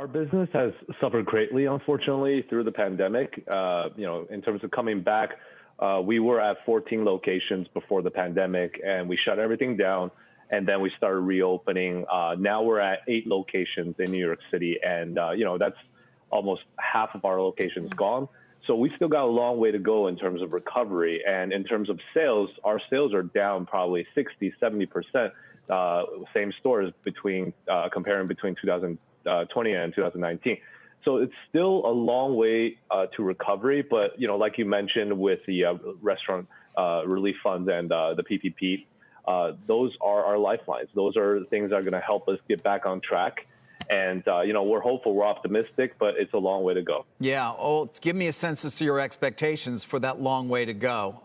Our business has suffered greatly, unfortunately, through the pandemic. In terms of coming back, we were at 14 locations before the pandemic, and we shut everything down, and then we started reopening. Now we're at 8 locations in New York City, and that's almost half of our locations gone. So we still got a long way to go in terms of recovery, and in terms of sales, our sales are down probably 60–70%. Same stores comparing between 2020 and 2019. So it's still a long way to recovery, but like you mentioned with the restaurant relief funds and the PPP, those are our lifelines. Those are things that are going to help us get back on track. And, we're hopeful, we're optimistic, but it's a long way to go. Yeah. Oh, give me a sense as to your expectations for that long way to go.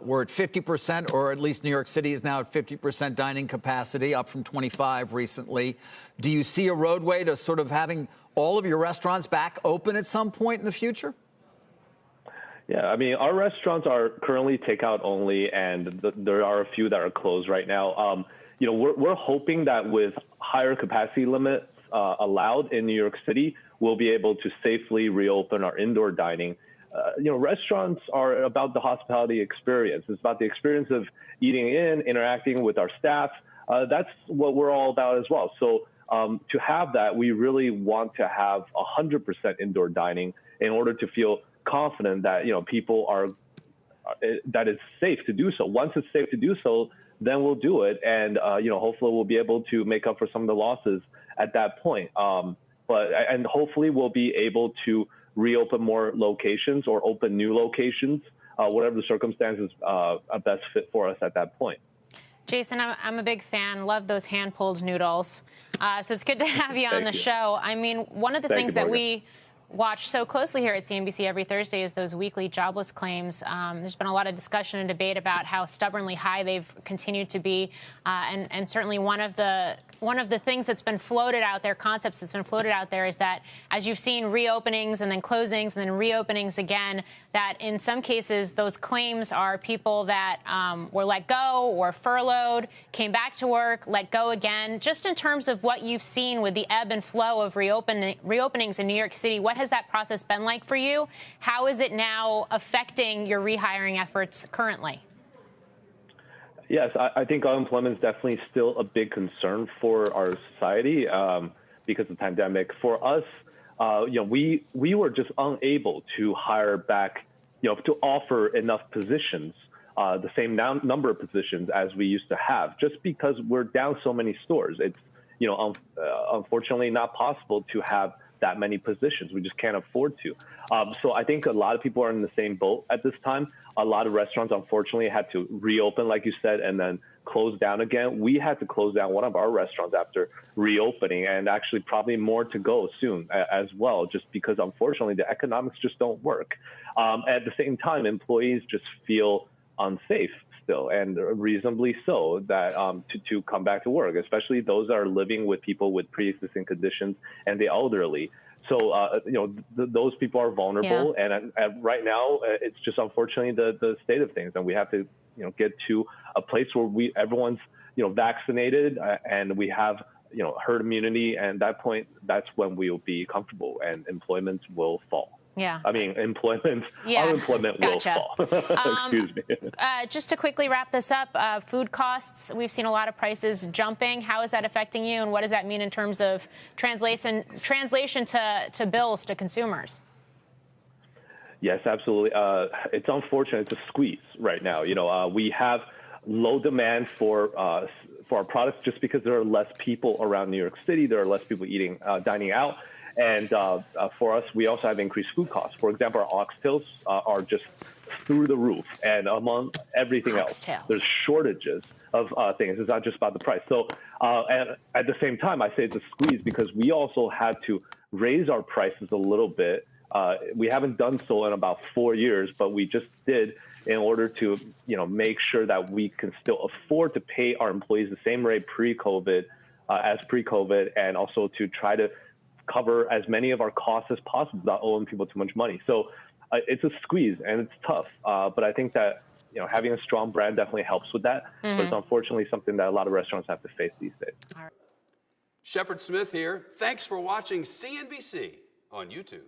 We're at 50%, or at least New York City is now at 50% dining capacity, up from 25 recently. Do you see a roadway to sort of having all of your restaurants back open at some point in the future? Yeah, I mean, our restaurants are currently takeout only, and there are a few that are closed right now. We're hoping that with higher capacity limits allowed in New York City, we'll be able to safely reopen our indoor dining. Restaurants are about the hospitality experience. It's about the experience of eating in, interacting with our staff. That's what we're all about as well. So to have that, we really want to have 100% indoor dining in order to feel confident that people that it's safe to do so. Once it's safe to do so, then we'll do it, and hopefully we'll be able to make up for some of the losses at that point. And hopefully we'll be able to reopen more locations or open new locations, whatever the circumstances are best fit for us at that point. Jason, I'm a big fan. Love those hand-pulled noodles. So it's good to have you on the show. I mean, one of the things that we watch so closely here at CNBC every Thursday is those weekly jobless claims. There's been a lot of discussion and debate about how stubbornly high they've continued to be, and certainly one of the things that's been floated out there, concepts that's been floated out there, is that as you've seen reopenings and then closings and then reopenings again, that in some cases those claims are people that were let go or furloughed, came back to work, let go again. Just in terms of what you've seen with the ebb and flow of reopenings in New York City, what has that process been like for you? How is it now affecting your rehiring efforts currently? Yes, I think unemployment is definitely still a big concern for our society because of the pandemic. For us, we were just unable to hire back, to offer enough positions, the same number of positions as we used to have, just because we're down so many stores. It's, unfortunately not possible to have that many positions. We just can't afford to. So I think a lot of people are in the same boat at this time. A lot of restaurants, unfortunately, had to reopen, like you said, and then close down again. We had to close down one of our restaurants after reopening, and actually probably more to go soon as well, just because, unfortunately, the economics just don't work. At the same time, employees just feel unsafe still, and reasonably so, that to come back to work, especially those that are living with people with pre-existing conditions and the elderly. So, those people are vulnerable. Yeah. And right now, it's just unfortunately the state of things. And we have to, get to a place where everyone's, vaccinated and we have, herd immunity. And at that point, that's when we'll be comfortable and employment will fall. Yeah. I mean, unemployment will fall. Excuse me. Just to quickly wrap this up, food costs, we've seen a lot of prices jumping. How is that affecting you, and what does that mean in terms of translation to bills to consumers? Yes, absolutely. It's unfortunate. It's a squeeze right now. We have low demand for our products just because there are less people around New York City. There are less people dining out. And for us, we also have increased food costs. For example, our oxtails are just through the roof. And among everything else, there's shortages of things. It's not just about the price. So and at the same time, I say it's a squeeze because we also had to raise our prices a little bit. We haven't done so in about 4 years, but we just did in order to make sure that we can still afford to pay our employees the same rate pre-COVID as pre-COVID, and also to try to cover as many of our costs as possible without owing people too much money. So it's a squeeze and it's tough. But I think that having a strong brand definitely helps with that. Mm-hmm. But it's unfortunately something that a lot of restaurants have to face these days. Shepard Smith here. Thanks for watching CNBC on YouTube.